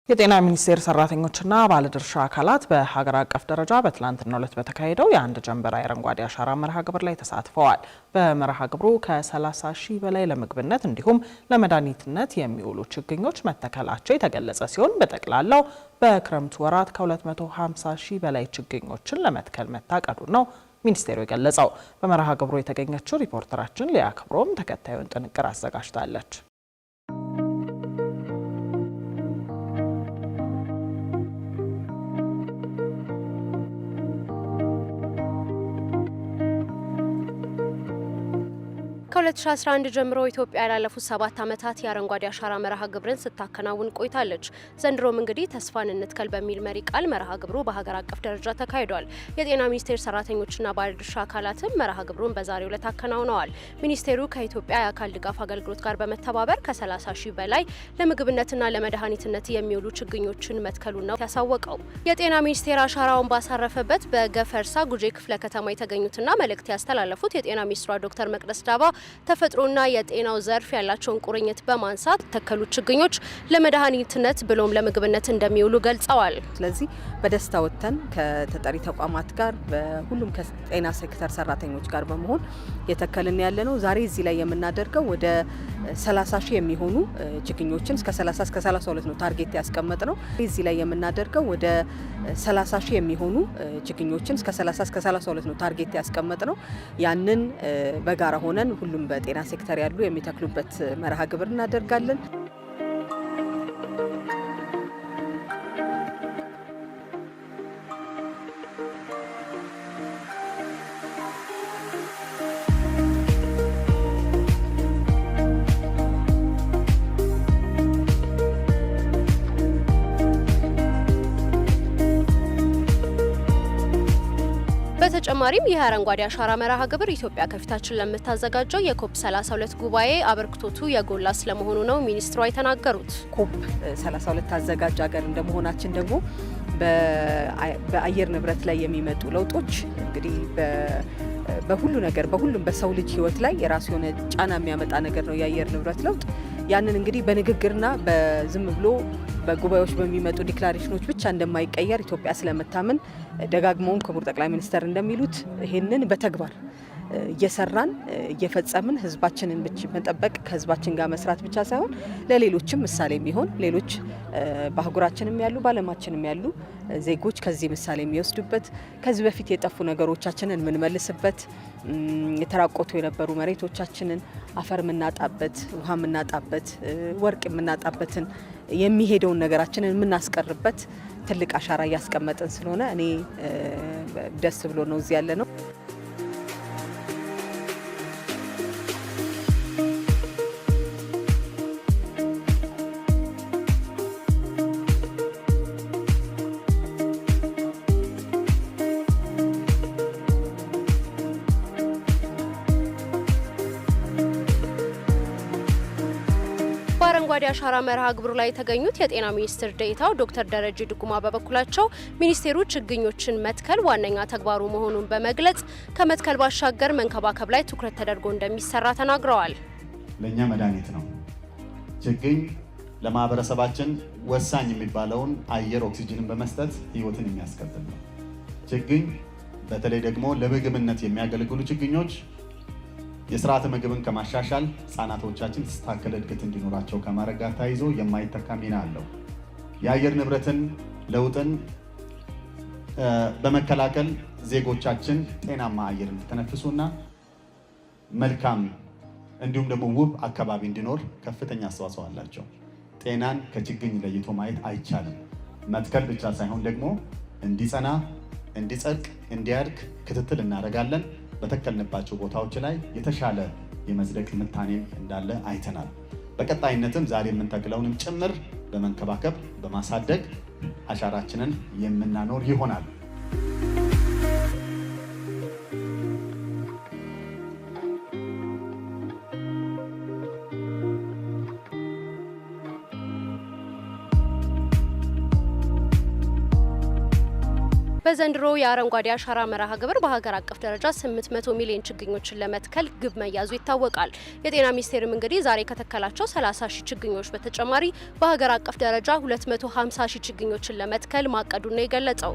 የጤና ሚኒስቴር ሰራተኞችና ባለድርሻ አካላት በሀገር አቀፍ ደረጃ በትላንትናው ዕለት በተካሄደው የአንድ ጀንበር አረንጓዴ አሻራ መርሃ ግብር ላይ ተሳትፈዋል። በመርሃ ግብሩ ከ30 ሺህ በላይ ለምግብነት እንዲሁም ለመድኃኒትነት የሚውሉ ችግኞች መተከላቸው የተገለጸ ሲሆን በጠቅላላው በክረምቱ ወራት ከ250 ሺህ በላይ ችግኞችን ለመትከል መታቀዱን ነው ሚኒስቴሩ የገለጸው። በመርሃ ግብሩ የተገኘችው ሪፖርተራችን ሊያ ክብሮም ተከታዩን ጥንቅር አዘጋጅታለች። ከ2011 ጀምሮ ኢትዮጵያ ላለፉት 7 ዓመታት የአረንጓዴ አሻራ መርሃ ግብርን ስታከናውን ቆይታለች። ዘንድሮም እንግዲህ ተስፋን እንትከል በሚል መሪ ቃል መርሃ ግብሩ በሀገር አቀፍ ደረጃ ተካሂዷል። የጤና ሚኒስቴር ሰራተኞችና ባለድርሻ አካላትም መርሃ ግብሩን በዛሬው ዕለት አከናውነዋል። ሚኒስቴሩ ከኢትዮጵያ የአካል ድጋፍ አገልግሎት ጋር በመተባበር ከ30 ሺህ በላይ ለምግብነትና ለመድኃኒትነት የሚውሉ ችግኞችን መትከሉን ነው ያሳወቀው። የጤና ሚኒስቴር አሻራውን ባሳረፈበት በገፈርሳ ጉጄ ክፍለ ከተማ የተገኙትና መልእክት ያስተላለፉት የጤና ሚኒስትሯ ዶክተር መቅደስ ዳባ ተፈጥሮና የጤናው ዘርፍ ያላቸውን ቁርኝት በማንሳት ተከሉ ችግኞች ለመድኃኒትነት ብሎም ለምግብነት እንደሚውሉ ገልጸዋል። ስለዚህ በደስታ ወጥተን ከተጠሪ ተቋማት ጋር በሁሉም ከጤና ሴክተር ሰራተኞች ጋር በመሆን የተከልን ያለ ነው። ዛሬ እዚህ ላይ የምናደርገው ወደ 30 ሺህ የሚሆኑ ችግኞችን እስከ 30 እስከ 32 ነው ታርጌት ያስቀመጥ ነው። እዚህ ላይ የምናደርገው ወደ 30 ሺህ የሚሆኑ ችግኞችን እስከ 30 እስከ 32 ነው ታርጌት ያስቀመጥ ነው። ያንን በጋራ ሆነን ሁሉም በጤና ሴክተር ያሉ የሚተክሉበት መርሃ ግብር እናደርጋለን። በተጨማሪም ይህ አረንጓዴ አሻራ መርሃ ግብር ኢትዮጵያ ከፊታችን ለምታዘጋጀው የኮፕ 32 ጉባኤ አበርክቶቱ የጎላ ስለመሆኑ ነው ሚኒስትሯ የተናገሩት። ኮፕ 32 አዘጋጅ ሀገር እንደመሆናችን ደግሞ በአየር ንብረት ላይ የሚመጡ ለውጦች እንግዲህ በሁሉ ነገር በሁሉም በሰው ልጅ ሕይወት ላይ የራሱ የሆነ ጫና የሚያመጣ ነገር ነው የአየር ንብረት ለውጥ። ያንን እንግዲህ በንግግርና በዝም ብሎ በጉባኤዎች በሚመጡ ዲክላሬሽኖች ብቻ እንደማይቀየር ኢትዮጵያ ስለምታምን ደጋግመውም ክቡር ጠቅላይ ሚኒስትር እንደሚሉት ይሄንን በተግባር እየሰራን እየፈጸምን ህዝባችንን መጠበቅ ከህዝባችን ጋር መስራት ብቻ ሳይሆን ለሌሎችም ምሳሌ የሚሆን ሌሎች በአህጉራችንም ያሉ በዓለማችንም ያሉ ዜጎች ከዚህ ምሳሌ የሚወስዱበት ከዚህ በፊት የጠፉ ነገሮቻችንን የምንመልስበት የተራቆቱ የነበሩ መሬቶቻችንን አፈር የምናጣበት ውሃ የምናጣበት ወርቅ የምናጣበትን የሚሄደውን ነገራችንን የምናስቀርበት ትልቅ አሻራ እያስቀመጥን ስለሆነ እኔ ደስ ብሎ ነው እዚህ ያለ ነው። በአረንጓዴ አሻራ መርሃ ግብሩ ላይ የተገኙት የጤና ሚኒስትር ዴኤታው ዶክተር ደረጀ ድጉማ በበኩላቸው ሚኒስቴሩ ችግኞችን መትከል ዋነኛ ተግባሩ መሆኑን በመግለጽ ከመትከል ባሻገር መንከባከብ ላይ ትኩረት ተደርጎ እንደሚሰራ ተናግረዋል። ለኛ መድኃኒት ነው። ችግኝ ለማህበረሰባችን ወሳኝ የሚባለውን አየር ኦክሲጅንን በመስጠት ህይወትን የሚያስቀጥል ነው። ችግኝ በተለይ ደግሞ ለምግብነት የሚያገለግሉ ችግኞች የስርዓተ ምግብን ከማሻሻል ህጻናቶቻችን የተስተካከለ እድገት እንዲኖራቸው ከማድረግ ጋር ተያይዞ የማይተካ ሚና አለው። የአየር ንብረትን ለውጥን በመከላከል ዜጎቻችን ጤናማ አየር እንዲተነፍሱና መልካም እንዲሁም ደግሞ ውብ አካባቢ እንዲኖር ከፍተኛ አስተዋጽኦ አላቸው። ጤናን ከችግኝ ለይቶ ማየት አይቻልም። መትከል ብቻ ሳይሆን ደግሞ እንዲጸና፣ እንዲጸድቅ፣ እንዲያድግ ክትትል እናደርጋለን። በተከልንባቸው ቦታዎች ላይ የተሻለ የመዝደቅ ምጣኔም እንዳለ አይተናል። በቀጣይነትም ዛሬ የምንተክለውንም ጭምር በመንከባከብ በማሳደግ አሻራችንን የምናኖር ይሆናል። በዘንድሮ የአረንጓዴ አሻራ መርሃ ግብር በሀገር አቀፍ ደረጃ 800 ሚሊዮን ችግኞችን ለመትከል ግብ መያዙ ይታወቃል። የጤና ሚኒስቴርም እንግዲህ ዛሬ ከተከላቸው 30 ሺህ ችግኞች በተጨማሪ በሀገር አቀፍ ደረጃ 250 ሺህ ችግኞችን ለመትከል ማቀዱን ነው የገለጸው።